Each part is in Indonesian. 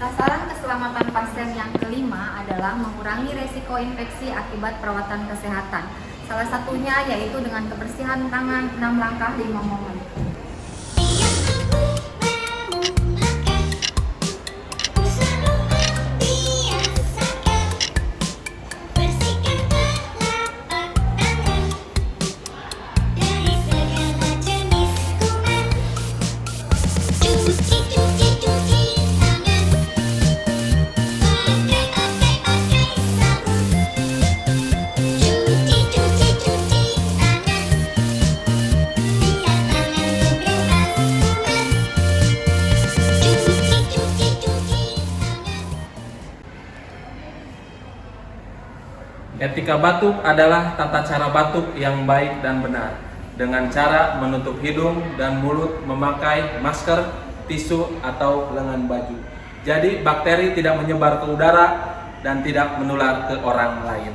Sasaran keselamatan pasien yang kelima adalah mengurangi resiko infeksi akibat perawatan kesehatan. Salah satunya yaitu dengan kebersihan tangan 6 langkah 5 momen. Etika batuk adalah tata cara batuk yang baik dan benar, dengan cara menutup hidung dan mulut memakai masker, tisu, atau lengan baju. Jadi bakteri tidak menyebar ke udara dan tidak menular ke orang lain.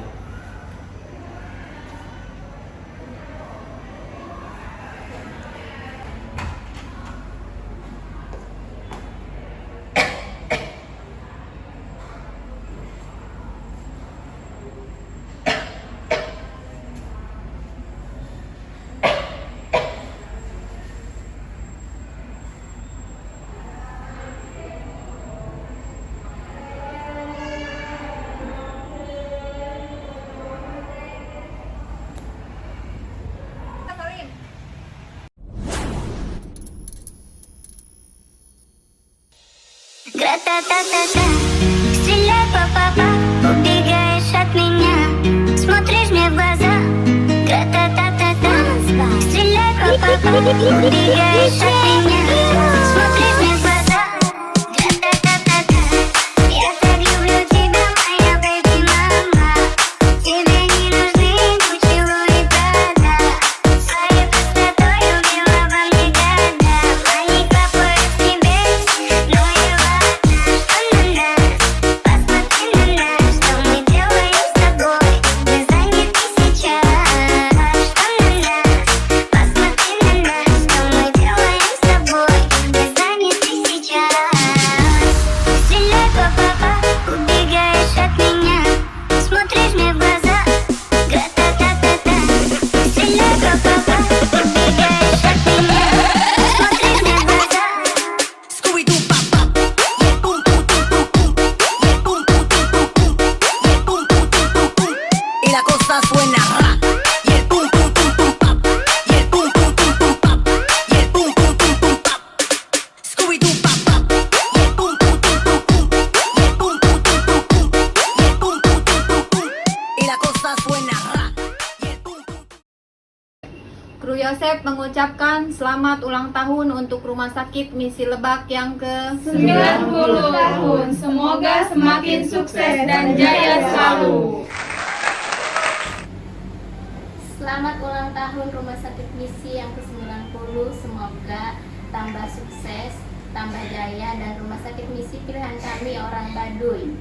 Гра-та-та-та-та, стреляй, па-па-па, убегаешь от меня, смотришь мне в глаза. Гра-та-та-та-та, стреляй, па-па-па, убегаешь от меня, смотришь мне в глаза. Гра-та-та-та-та, я так люблю тебя, моя бэби-мама. Тебе не нужны поцелуи, правда. Своей простотой убила во мне года. Маленькая поезд небес, но я Kru Yosep mengucapkan selamat ulang tahun untuk Rumah Sakit Misi Lebak yang ke-90 tahun. Semoga semakin sukses dan jaya selalu. Selamat ulang tahun Rumah Sakit Misi yang ke-90. Semoga tambah sukses, tambah jaya, dan Rumah Sakit Misi pilihan kami orang Baduy.